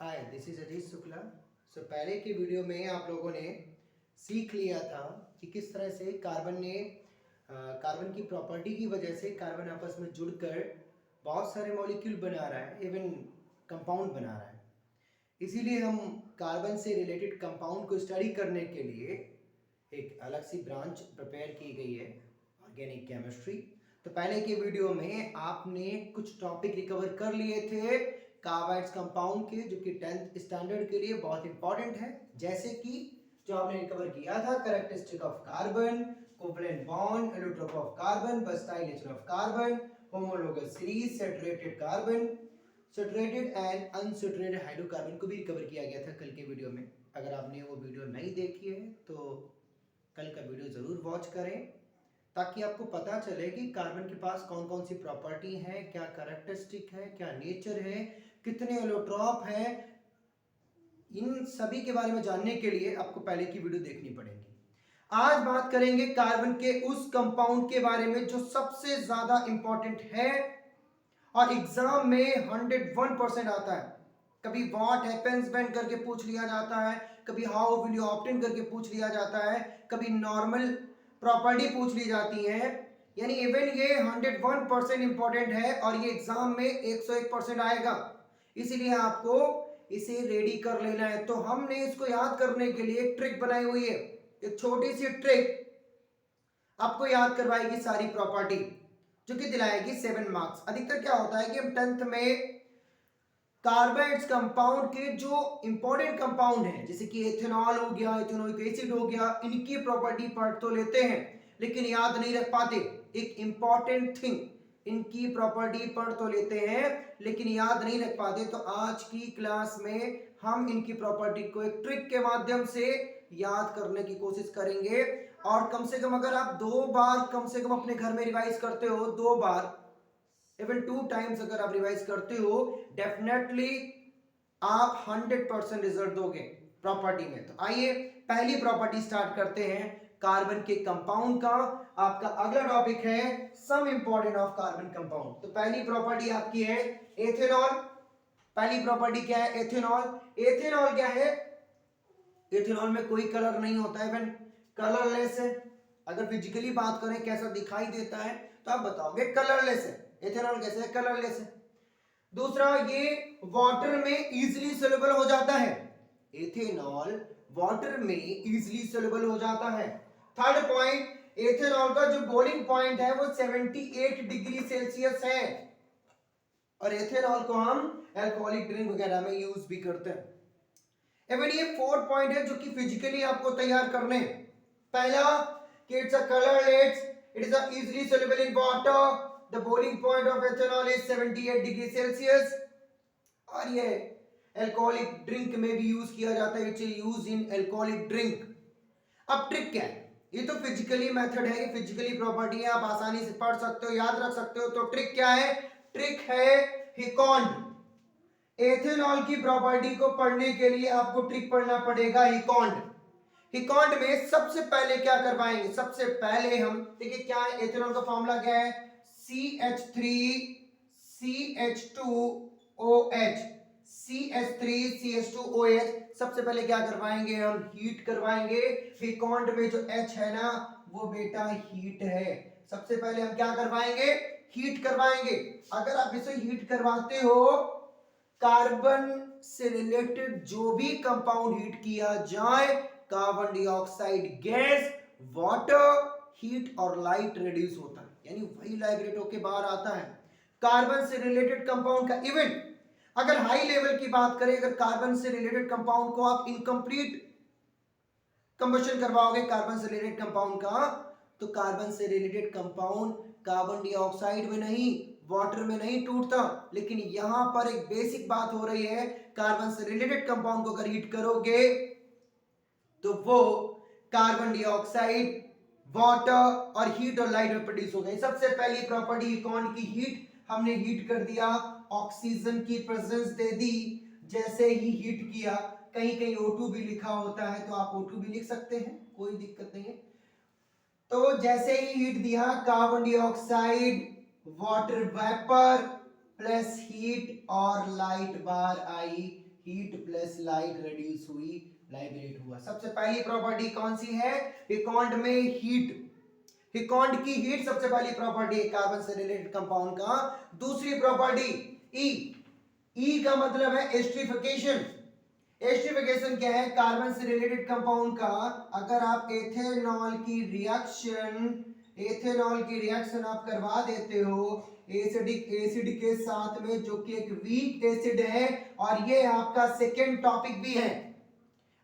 Hi, this is Ajit Shukla. पहले की video में आप लोगों ने सीख लिया था कि किस तरह से कार्बन की प्रॉपर्टी की वजह से कार्बन आपस में जुड़कर बहुत सारे मॉलिक्यूल बना रहा है, इवन कंपाउंड बना रहा है। इसीलिए हम कार्बन से रिलेटेड कंपाउंड को स्टडी करने के लिए एक अलग सी ब्रांच प्रिपेयर की गई है, ऑर्गेनिक केमिस्ट्री। तो पहले के वीडियो में आपने कुछ टॉपिक रिकवर कर लिए थे कार्बाइड्स कंपाउंड के, जो कि 10th स्टैंडर्ड के लिए बहुत इंपॉर्टेंट है। जैसे कि जो आपने रिकवर किया था, characteristic of carbon, covalent bond, allotrope of carbon, versatile nature of carbon, homologous series, saturated carbon, saturated and unsaturated hydrocarbon को भी रिकवर किया गया था कल के वीडियो में। अगर आपने वो वीडियो नहीं देखी है तो कल का वीडियो ज़रूर वॉच करें, ताकि आपको पता चले कि कार्बन के पास कौन कौन सी प्रॉपर्टी है, क्या कैरेक्टरिस्टिक है, क्या नेचर है, कितने एलोट्रॉप है। इन सभी के बारे में जानने के लिए आपको पहले की वीडियो देखनी पड़ेगी। आज बात करेंगे कार्बन के उस कंपाउंड के बारे में जो सबसे ज्यादा इंपॉर्टेंट है और एग्जाम में 101% आता है। कभी व्हाट हैपेंस व्हेन करके पूछ लिया जाता है, कभी हाउ विल यू ऑब्टेन करके पूछ लिया जाता है, कभी नॉर्मल प्रॉपर्टी पूछ ली जाती है। यानी इवन ये 101% इंपॉर्टेंट है और ये एग्जाम में 101% आएगा। इसीलिए आपको इसे रेडी कर लेना है। तो हमने इसको याद करने के लिए एक ट्रिक बनाई हुई है। एक छोटी सी ट्रिक आपको याद करवाएगी सारी प्रॉपर्टी, जो कि दिलाएगी 7 मार्क्स। अधिकतर क्या होता है कि हम 10th में कार्बाइड्स कंपाउंड के जो इंपॉर्टेंट कंपाउंड है, जैसे कि एथेनॉल हो गया, इथेनोइक एसिड हो गया, इनकी प्रॉपर्टी पढ़ तो लेते हैं लेकिन याद नहीं रख पाते। एक इंपॉर्टेंट थिंग, इनकी प्रॉपर्टी पढ़ तो लेते हैं लेकिन याद नहीं रख पाते। तो आज की क्लास में हम इनकी प्रॉपर्टी को एक ट्रिक के माध्यम से याद करने की कोशिश करेंगे। और कम से कम अगर आप 2 बार कम से कम अपने घर में रिवाइज करते हो, 2 बार इवन 2 टाइम्स अगर आप रिवाइज करते हो, डेफिनेटली आप 100% रिजल्ट दोगे प्रॉपर्टी में। तो आइए पहली प्रॉपर्टी स्टार्ट करते हैं कार्बन के कंपाउंड का। आपका अगला टॉपिक है some important of carbon compound. तो पहली प्रॉपर्टी आपकी है एथेनॉल। पहली प्रॉपर्टी क्या है? एथेनॉल। एथेनॉल क्या है? एथेनॉल में कोई कलर नहीं होता है, इवन कलरलेस है। अगर फिजिकली बात करें कैसा दिखाई देता है तो आप बताओगे कलरलेस है। एथेनॉल कैसे है? कलरलेस है। दूसरा, ये वाटर में इजीली सोल्यूबल हो जाता है। एथेनॉल वाटर में इजीली सोल्यूबल हो जाता है। थर्ड पॉइंट, एथेनॉल का जो बॉइलिंग पॉइंट है वो 78 डिग्री सेल्सियस है और एथेनॉल को हम अल्कोहलिक ड्रिंक वगैरह में यूज भी करते हैं। एवं ये 4 पॉइंट है जो कि फिजिकली आपको तैयार करने। पहला कि it's a colourless, it is easily soluble in water, the boiling point of ethanol is 78 degree Celsius और ये अल्कोहलिक ड्रिंक में भी यूज किया जाता है। It's use in alcoholic drink. अब ट्रिक क्या है? ये तो फिजिकली मेथड है, ये फिजिकली प्रॉपर्टी है, आप आसानी से पढ़ सकते हो, याद रख सकते हो। तो ट्रिक क्या है? ट्रिक है हिकॉन्ड। एथेनॉल की प्रॉपर्टी को पढ़ने के लिए आपको ट्रिक पढ़ना पड़ेगा हिकॉन्ड। हिकॉन्ड में सबसे पहले क्या करवाएंगे? सबसे पहले हम देखिए क्या है, एथेनॉल का फॉर्मूला क्या है? CH3CH2OH। CH3CH2OH। सबसे पहले क्या करवाएंगे? हम हीट करवाएंगे। हिकॉन्ड में जो H है ना, वो बेटा हीट है। सबसे पहले हम क्या करवाएंगे? हीट करवाएंगे। अगर आप इसे हीट करवाते हो, कार्बन से रिलेटेड जो भी कंपाउंड हीट किया जाए, carbon dioxide gas, water, heat और लाइट रिड्यूस होता है, यानी वही लाइब्रेट होके बाहर आता है। कार्बन से रिलेटेड कंपाउंड का इवेंट अगर हाई लेवल की बात करें, अगर कार्बन से रिलेटेड कंपाउंड को आप इनकम्प्लीट कंबशन करवाओगे कार्बन से रिलेटेड कंपाउंड का, तो कार्बन से रिलेटेड कंपाउंड कार्बन डाइऑक्साइड में नहीं, वाटर में नहीं टूटता। लेकिन यहां पर एक बेसिक बात हो रही है, कार्बन से रिलेटेड कंपाउंड को अगर हीट करोगे तो वो कार्बन डाइऑक्साइड, वाटर और हीट और लाइट में प्रोड्यूस हो गए। सबसे पहली प्रॉपर्टी कौन की? हीट। हमने हीट कर दिया, ऑक्सीजन की प्रेजेंस दे दी। जैसे ही हीट किया, कहीं कहीं O2 भी लिखा होता है तो आप O2 भी लिख सकते हैं, कोई दिक्कत नहीं है। तो जैसे ही हीट दिया, carbon dioxide, water vapour plus heat और लाइट बाहर आई। हीट प्लस लाइट रिड्यूस हुई, लाइब्रेट हुआ। सबसे पहली प्रॉपर्टी कौन सी है? हिकॉन्ड में हीट, हिकॉन्ड की हीट सबसे पहली प्रॉपर्टी है कार्बन से रिलेटेड कंपाउंड का। दूसरी प्रॉपर्टी ई, ई का मतलब है एस्टरिफिकेशन। एस्टरिफिकेशन क्या है? कार्बन से रिलेटेड कंपाउंड का अगर आप एथेनॉल की रिएक्शन आप करवा देते हो एसिडिक एसिड के साथ में, जो कि एक वीक एसिड है और ये आपका सेकेंड टॉपिक भी है।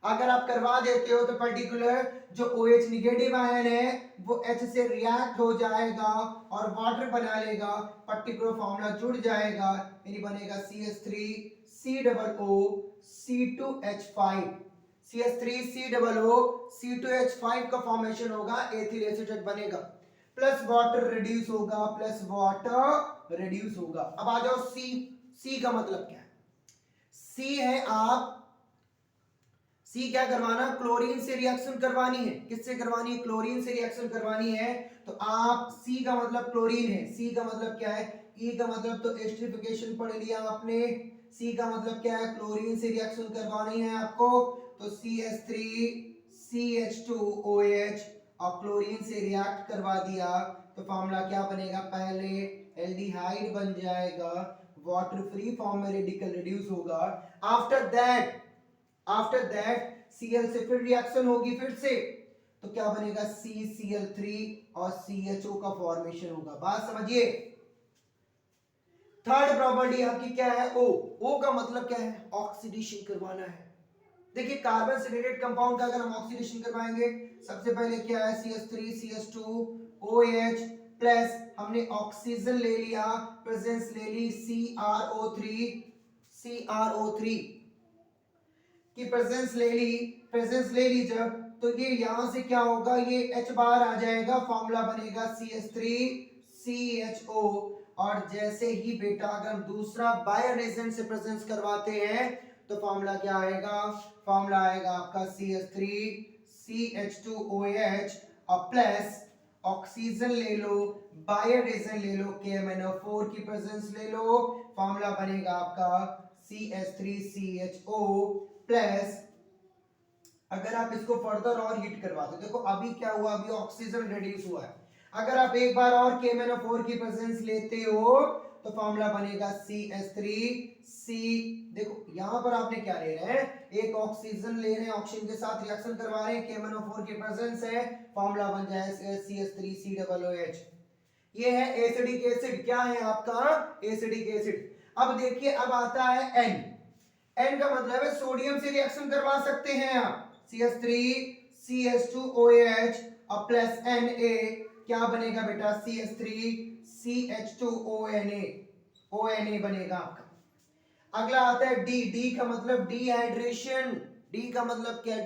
अगर आप करवा देते हो तो पर्टिकुलर जो OH निगेटिव आयन है वो H से रिएक्ट हो जाएगा और वाटर बना लेगा, पर्टिकुलर फॉर्मूला जुड़ जाएगा, यानी बनेगा CH3COO C2H5। CH3COO C2H5 का फॉर्मेशन होगा, एथिल एसीटेट बनेगा, प्लस वाटर रिड्यूस होगा, अब आ जाओ सी का मतलब क्या है? सी है आप सी क्या करवाना? क्लोरीन से रिएक्शन करवानी है। किससे करवानी है? क्लोरीन से रिएक्शन करवानी है। तो आप सी का मतलब क्लोरीन है, सी का मतलब क्या है? ई का मतलब तो एस्टरिफिकेशन पढ़ लिया आपने। सी का मतलब क्या है? क्लोरीन से रिएक्शन करवानी है आपको, तो CH3CH2OH और क्लोरीन से रिएक्ट करवा दिया तो फॉर्मूला क्या बनेगा? पहले एल्डिहाइड बन जाएगा, वाटर फ्री फॉर्म में रेडिकल रिड्यूस होगा। आफ्टर दैट Cl से फिर रिएक्शन होगी फिर से, तो क्या बनेगा? CCl3 और CHO का फॉर्मेशन होगा। बात समझिए। थर्ड प्रॉपर्टी आपकी क्या है? O का मतलब क्या है? ऑक्सीडेशन करवाना है। देखिए कार्बन से रिलेटेड कंपाउंड का अगर हम ऑक्सीडेशन करवाएंगे, सबसे पहले क्या है? CH3CH2OH प्लस हमने ऑक्सीजन ले लिया, प्रेजेंस ले ली CrO3 की प्रेजेंस ले ली जब, तो ये यहां से क्या होगा? ये H बाहर आ जाएगा, फॉर्मूला बनेगा CH3CHO। और जैसे ही बेटा अगर हम दूसरा बायर एजेंट से प्रेजेंस करवाते हैं तो फॉर्मूला क्या आएगा? फॉर्मूला आएगा आपका CH3CH2OH और प्लस ऑक्सीजन ले लो, बायर एजेंट ले लो, KMnO4 की प्रेजेंस ले लो, फॉर्मूला बनेगा आपका CH3CHO प्लस अगर आप इसको फर्दर और हीट करवाते, देखो अभी क्या हुआ? अभी ऑक्सीजन रिड्यूस हुआ है। अगर आप एक बार और KMnO4 की प्रेजेंस लेते हो तो फॉर्मूला बनेगा CH3C। देखो यहां पर आपने क्या ले रहे हैं? एक ऑक्सीजन ले रहे हैं, ऑक्सीजन के साथ रिएक्शन करवा रहे हैं, KMnO4 की प्रेजेंस है, फॉर्मूला बन जाएगा CH3COOH। ये है एसिडिक एसिड। क्या है आपका? Acidic acid. अब देखिए अब आता है N का मतलब है सोडियम से रिएक्शन करवा सकते हैं आप, CH3CH2OH और प्लस Na, क्या बनेगा बेटा? CH3CH2ONA बनेगा आपका। अगला आता है डी का मतलब डिहाइड्रेशन। डी का मतलब क्या?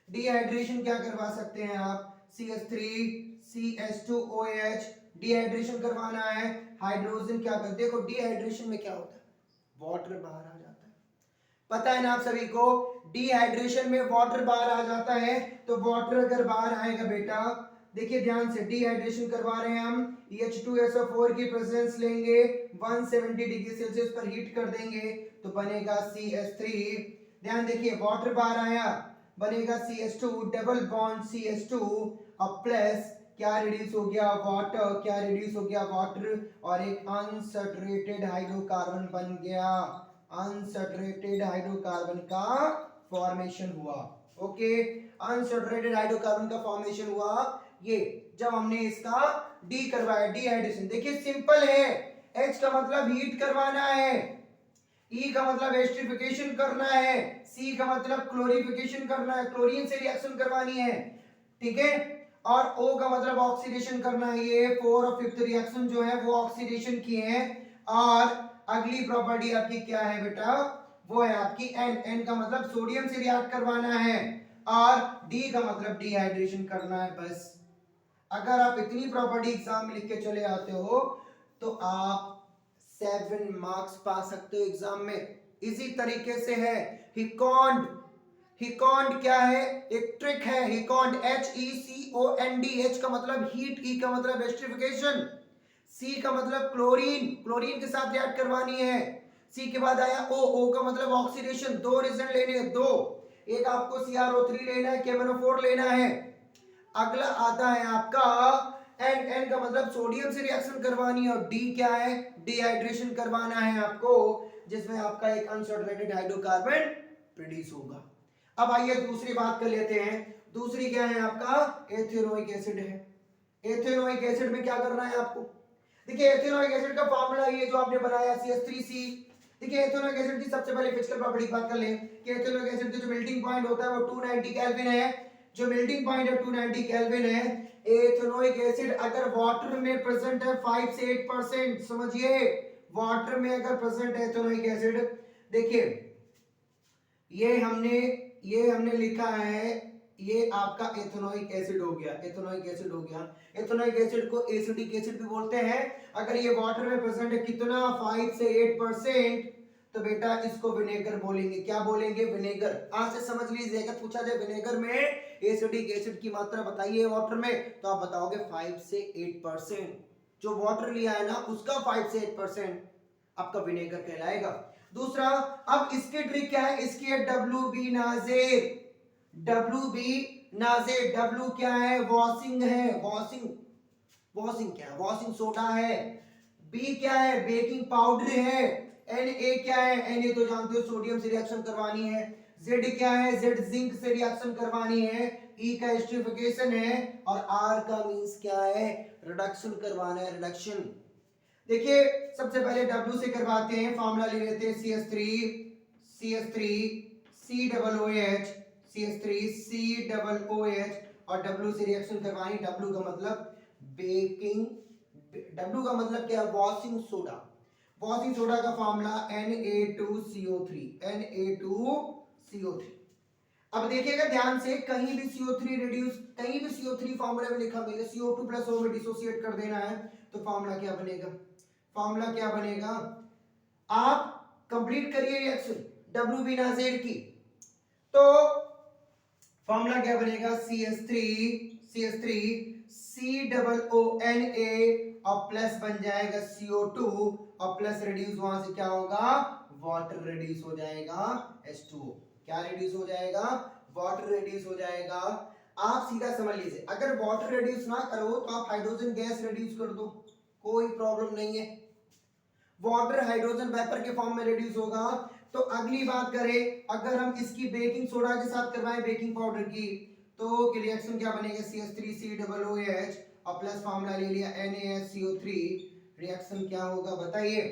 डिहाइड्रेशन क्या करवा सकते हैं आप? CH3CH2OH डिहाइड्रेशन करवाना है, हाइड्रोजन क्या कर, देखो डिहाइड्रेशन में क्या होता है? वाटर बाहर आ जाता है, पता है ना आप सभी को? डिहाइड्रेशन में वाटर बाहर आ जाता है। तो वाटर अगर बाहर आएगा बेटा, देखिए ध्यान से, डिहाइड्रेशन करवा रहे हैं हम, H2SO4 की प्रेजेंस लेंगे, 170 डिग्री सेल्सियस पर हीट कर देंगे तो बनेगा CH3। ध्यान देखिए वाटर बाहर आया, बनेगा CH2, डबल बॉन्ड CH2 और प्लस क्या रिड्यूस हो गया? वाटर। क्या रिड्यूस हो गया? वाटर। और एक अनसैचुरेटेड हाइड्रोकार्बन बन गया, अनसैचुरेटेड हाइड्रोकार्बन का फॉर्मेशन हुआ। ओके, अनसैचुरेटेड हाइड्रोकार्बन का फॉर्मेशन हुआ ये जब हमने इसका डी करवाया, डिहाइड्रेशन। देखिए सिंपल है, H का मतलब हीट करवाना है, E का मतलब एस्टरिफिकेशन करना है, C का मतलब क्लोरिफिकेशन करना है, क्लोरीन से रिएक्शन करवानी है, ठीक है, और O का मतलब ऑक्सीडेशन करना है। ये 4 और 5th रिएक्शन जो है वो ऑक्सीडेशन की है। और अगली प्रॉपर्टी आपकी क्या है बेटा? वो है आपकी N का मतलब सोडियम से रिएक्ट करवाना है और D का मतलब डिहाइड्रेशन करना है। बस अगर आप इतनी प्रॉपर्टी एग्जाम में लिख के चले आते हो तो आप 7 मार्क्स पा सकते हो एग्जाम में। इसी तरीके से है हिकॉन्ड। हिकॉन्ड क्या है? एक ट्रिक है हिकॉन्ड, HECOND। H का मतलब हीट, E का मतलब एस्टरिफिकेशन, C का मतलब क्लोरीन, क्लोरीन के साथ रिएक्ट करवानी है, सी के बाद आया ओ, ओ का मतलब ऑक्सीडेशन, दो रिजल्ट लेने हैं, दो, एक आपको CrO3 लेना है, KMnO4 लेना है। अगला आता है आपका एन, एन का मतलब सोडियम से रिएक्शन करवानी है, और डी क्या है, डिहाइड्रेशन करवाना है आपको, जिसमें आपका एक अनसैचुरेटेड हाइड्रोकार्बन प्रोड्यूस होगा। अब आइए दूसरी बात कर लेते हैं। दूसरी क्या है आपका, एथेनोइक एसिड है। एथेनोइक एसिड में क्या करना है आपको, देखिए एथेनोइक एसिड का फार्मूला ये जो आपने बनाया CH3C। देखिए एथेनोइक एसिड की सबसे पहले फिजिकल प्रॉपर्टी की बात कर लें कि एथेनोइक एसिड का जो मेल्टिंग पॉइंट होता है वो 290 केल्विन है, जो मेल्टिंग पॉइंट है 290 केल्विन है। एथेनोइक एसिड अगर वाटर में प्रेजेंट है 5 से 8%, समझिए वाटर में अगर प्रेजेंट है एथेनोइक एसिड, देखिए ये हमने लिखा है, ये आपका एथेनोइक एसिड हो गया, एथेनोइक एसिड हो गया। एथेनोइक एसिड को एसिडिक एसिड भी बोलते हैं। अगर ये वाटर में प्रेजेंट है कितना, 5 से 8%, तो बेटा इसको विनेगर बोलेंगे। क्या बोलेंगे, विनेगर। आज से समझ लीजिए, अगर पूछा जाए विनेगर में एसिडिक एसिड की मात्रा बताइए वाटर में, तो आप बताओगे 5 से 8%। जो वाटर लिया है ना उसका 5 से 8% आपका विनेगर कहलाएगा। दूसरा, अब इसकी ट्रिक क्या है, इसकी है WB नाजेर। WB नाजेर, W क्या है, वॉशिंग है, वॉशिंग, वॉशिंग क्या है, वॉशिंग सोडा है। B क्या है, बेकिंग पाउडर है। Na क्या है, Na तो जानते हो सोडियम से रिएक्शन करवानी है। Z क्या है, Z जिंक से रिएक्शन करवानी है। E का एस्टरिफिकेशन है, और R का मींस क्या है, रिडक्शन करवाना है, रिडक्शन। देखिए सबसे पहले W से करवाते हैं, फार्मूला ले लेते हैं CH3 COOH, CH3 COOH, और W से रिएक्शन करवानी। W का मतलब बेकिंग, W का मतलब क्या है, वॉशिंग सोडा। वॉशिंग सोडा का फार्मूला Na2CO3, Na2CO3। अब देखिएगा ध्यान से, कहीं भी CO3 रिड्यूस, कहीं भी CO3 फार्मूला में लिखा मिले, CO2 प्लस O में डिसोसिएट कर देना है, तो फार्मूला क्या बनेगा, फार्मूला क्या बनेगा, आप कंप्लीट करिए रिएक्शन WB नाजेर की, तो फार्मूला क्या बनेगा, CH3 COONA, और प्लस बन जाएगा CO2, और प्लस रिड्यूस वहां से क्या होगा, वाटर रिड्यूस हो जाएगा, H2O। क्या रिड्यूस हो जाएगा, वाटर रिड्यूस हो जाएगा। आप सीधा समझ लीजिए, अगर वाटर रिड्यूस ना करो तो आप हाइड्रोजन गैस रिड्यूस कर दो, कोई प्रॉब्लम नहीं है, वाटर हाइड्रोजन वेपर के फॉर्म में रिड्यूस होगा। तो अगली बात करें, अगर हम इसकी बेकिंग सोडा के साथ करवाएं बेकिंग पाउडर की, तो रिएक्शन क्या बनेगा, CH3 COOH, और प्लस फार्मूला ले लिया NaSCO3। रिएक्शन क्या होगा बताइए,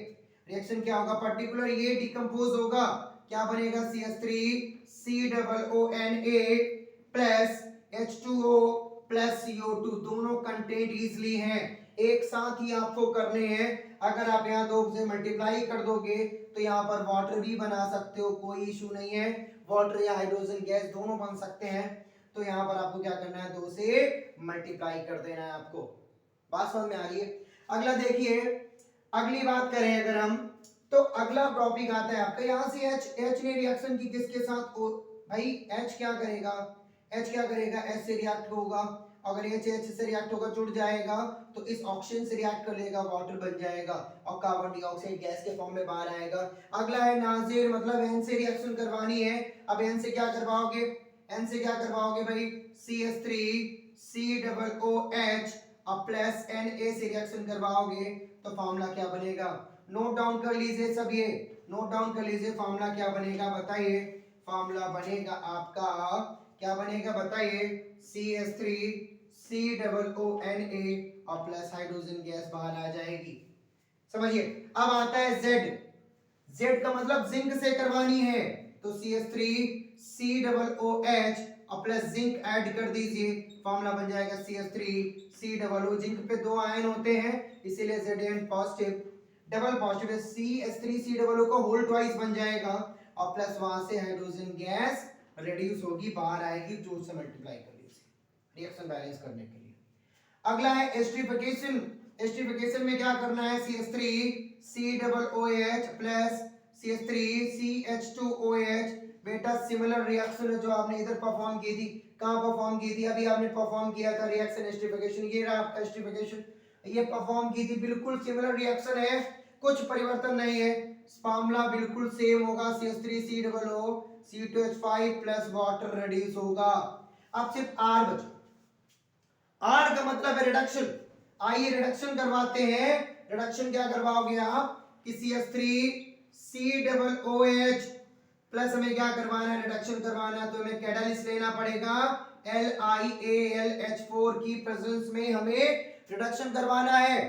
रिएक्शन क्या होगा, पर्टिकुलर ये डिकम्पोज होगा, क्या बनेगा, CH3 COONA plus H2O plus CO2, दोनों कंटेंट इजली हैं, एक साथ ही आपको करने हैं। अगर आप यहाँ 2 से मल्टीप्लाई कर दोगे तो यहाँ पर वाटर भी बना सकते हो, कोई इशू नहीं है, वाटर या हाइड्रोजन गैस दोनों बन सकते हैं। तो यहाँ पर आपको क्या करना है, 2 से मल्टीप्लाई कर देना है आपको। बात समझ में आ रही है। अगला देखिए, अगली बात करें अगर हम, तो अगला टॉपिक आता है आपका, यहाँ से H ने रिएक्शन की किसके साथ, भाई H क्या करेगा, H क्या करेगा, H से रिएक्ट होगा, अगर H से रिएक्ट होगा जुड़ जाएगा, तो इस ऑक्सीजन से रिएक्ट कर लेगा, वाटर बन जाएगा, और कार्बन डाइऑक्साइड गैस के फॉर्म में बाहर आएगा। अगला है नाजेर, मतलब N से रिएक्शन करवानी है। अब N से क्या करवाओगे, N से क्या करवाओगे भाई, CH3 COOH, और प्लस Na से रिएक्शन करवाओगे, तो फार्मूला क्या बनेगा, नोट डाउन कर लीजिए सब, ये नोट डाउन कर लीजिए, फार्मूला क्या बनेगा बताइए, फार्मूला बनेगा आपका, क्या बनेगा बताइए, CH3 COONA, और प्लस हाइड्रोजन गैस बाहर आ जाएगी, समझिए। अब आता है Z, Z का मतलब जिंक से करवानी है, तो CH3 COOH, और प्लस जिंक ऐड कर दीजिए, फार्मूला बन जाएगा CH3 COO, जिंक पे 2 आयन होते हैं इसीलिए Zn positive, double positive, CH3 COO का होल ट्वाइस बन जाएगा, और प्लस वहां से हाइड्रोजन गैस रिड्यूस होगी, बाहर आएगी, जो से मल्टीप्लाई कर लीजिए रिएक्शन बैलेंस करने के लिए। अगला है एस्टरिफिकेशन, एस्टरिफिकेशन में क्या करना है, CH3 COOH plus CH3 CH2OH, बेटा सिमिलर रिएक्शन है जो आपने इधर परफॉर्म की थी, कहां परफॉर्म की थी, अभी आपने परफॉर्म किया था रिएक्शन एस्टरिफिकेशन, ये रहा आपका एस्टरिफिकेशन, ये परफॉर्म की थी, बिल्कुल सिमिलर रिएक्शन है, कुछ परिवर्तन नहीं है। फॉर्मूला बिल्कुल सेम होगा, CH3COO C2H5 plus water reduce होगा। अब सिर्फ R बचा। R का मतलब है रिडक्शन। आइए रिडक्शन करवाते हैं। रिडक्शन क्या करवाओगे आप कि CH3COOH प्लस हमें क्या करवाना है, रिडक्शन करवाना है, तो हमें कैटालिस्ट लेना पड़ेगा। LiAlH4 की प्रेजेंस में हमें रिडक्शन करवाना है।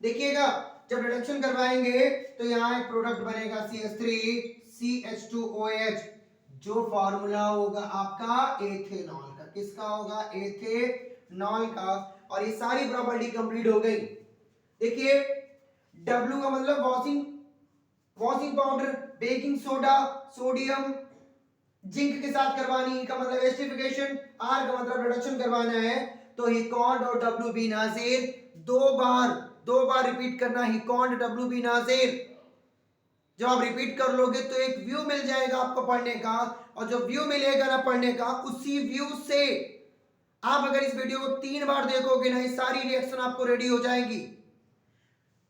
देखिएगा जब रिडक्शन करवाएंगे तो यहाँ एक प्रोडक्ट बनेगा CH3CH2OH, जो फॉर्मूला होगा आपका एथेनॉल का। किसका होगा, एथेनॉल का। और ये सारी प्रॉपर्टी कंप्लीट हो गई। देखिए W का मतलब washing powder, baking soda, sodium, zinc के साथ करवानी का मतलब एस्टिफिकेशन, R का मतलब रिडक्शन करवाना है। तो हिकॉन्ड और WB-नाज़िर दो बार रिपीट करना, हिकॉन्ड WB-नाज़िर। जब आप रिपीट कर लोगे तो एक व्यू मिल जाएगा आपको पढ़ने का, और जो व्यू मिलेगा ना पढ़ने का, उसी व्यू से आप अगर इस वीडियो को 3 बार देखोगे ना, ये सारी रिएक्शन आपको रेडी हो जाएगी।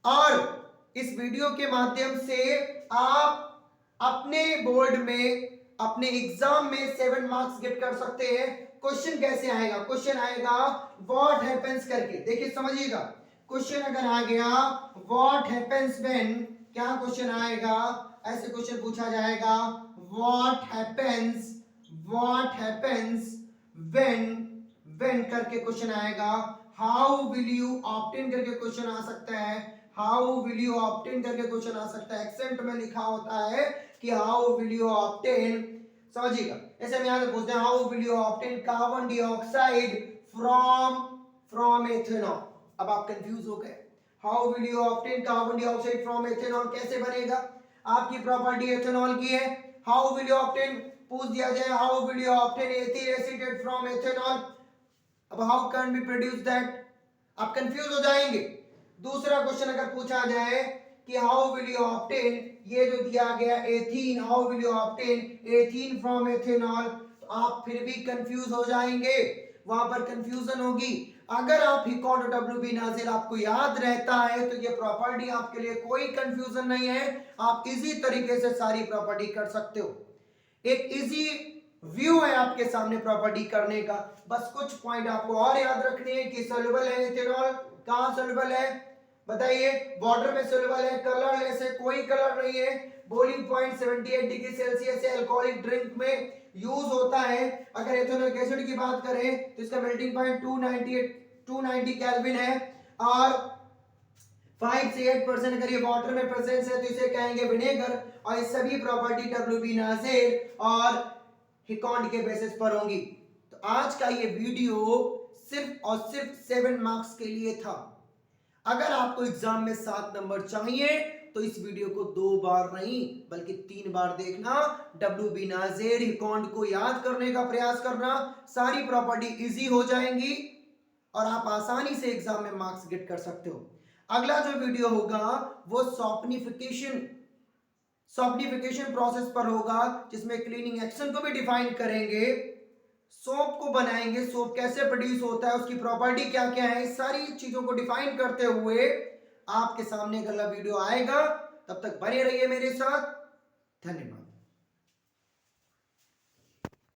और इस वीडियो के माध्यम से आप अपने बोर्ड में, अपने एग्जाम में 7 मार्क्स गेट कर सकते हैं। क्वेश्चन कैसे आएगा, क्वेश्चन आएगा व्हाट हैपेंस करके। देखिए समझिएगा, क्वेश्चन अगर आ गया व्हाट हैपेंस व्हेन, क्या क्वेश्चन आएगा, ऐसे क्वेश्चन पूछा जाएगा व्हाट हैपेंस व्हेन करके क्वेश्चन आएगा। हाउ विल यू ऑब्टेन करके क्वेश्चन आ सकता है, हाउ विल यू ऑब्टेन करके क्वेश्चन आ सकता है। एक्सेंट में लिखा होता है कि हाउ विल यू ऑब्टेन, समझिएगा। ऐसे हम यहां से पूछते हैं how will you obtain carbon dioxide from ethanol. अब आप कंफ्यूज हो गए, how will you obtain carbon dioxide from ethanol कैसे बनेगा, आपकी प्रॉपर्टी एथेनॉल की है। हाउ विल यू ऑब्टेन पूछ दिया जाए how will you obtain ethyl acetate from ethanol, अब how can be produce that, आप कंफ्यूज हो जाएंगे। दूसरा क्वेश्चन अगर पूछा जाए कि हाउ विल यू ऑब्टेन, ये जो दिया गया ethene, how will you obtain ethene from ethanol, तो आप फिर भी कंफ्यूज हो जाएंगे, वहां पर कंफ्यूजन होगी। अगर आप हिकॉन्ड WB-नाज़िर आपको याद रहता है तो ये प्रॉपर्टी आपके लिए कोई कंफ्यूजन नहीं है, आप इजी तरीके से सारी प्रॉपर्टी कर सकते हो। एक इजी व्यू है आपके सामने प्रॉपर्टी करने का। बस कुछ पॉइंट आपको और याद रखने हैं कि सोल्यूबल है एथेनॉल, कहां सोल्यूबल है बताइए, वाटर में सोल्यूबल है, कलरलेस है, कोई कलर नहीं है, बॉइलिंग पॉइंट 78 डिग्री सेल्सियस से अल्कोहलिक ड्रिंक में यूज होता है। अगर एथेनॉलिक एसिड की बात करें तो इसका मेल्टिंग पॉइंट 290 केल्विन है, और 5 से 8% अगर ये वाटर में प्रेजेंस है तो इसे कहेंगे विनेगर। और ये सभी प्रॉपर्टी WB-नाज़िर और हिकॉन्ड के बेसिस पर होंगी। तो आज का ये वीडियो सिर्फ और सिर्फ 7 मार्क्स के लिए था। अगर आपको एग्जाम में 7 नंबर चाहिए तो इस वीडियो को 2 बार नहीं बल्कि 3 बार देखना, WB-नाज़िर हिकॉन्ड को याद करने का प्रयास करना, सारी प्रॉपर्टी इजी हो जाएंगी और आप आसानी से एग्जाम में मार्क्स गेट कर सकते हो। अगला जो वीडियो होगा वो सॉफ्टनिफिकेशन प्रोसेस पर होगा, जिसमें क्लीनिंग एक्शन को भी डिफाइन करेंगे, सोप को बनाएंगे, सोप कैसे प्रोड्यूस होता है, उसकी प्रॉपर्टी क्या क्या है, सारी चीजों को डिफाइन करते हुए आपके सामने अगला वीडियो आएगा। तब तक बने रहिए मेरे साथ, धन्यवाद।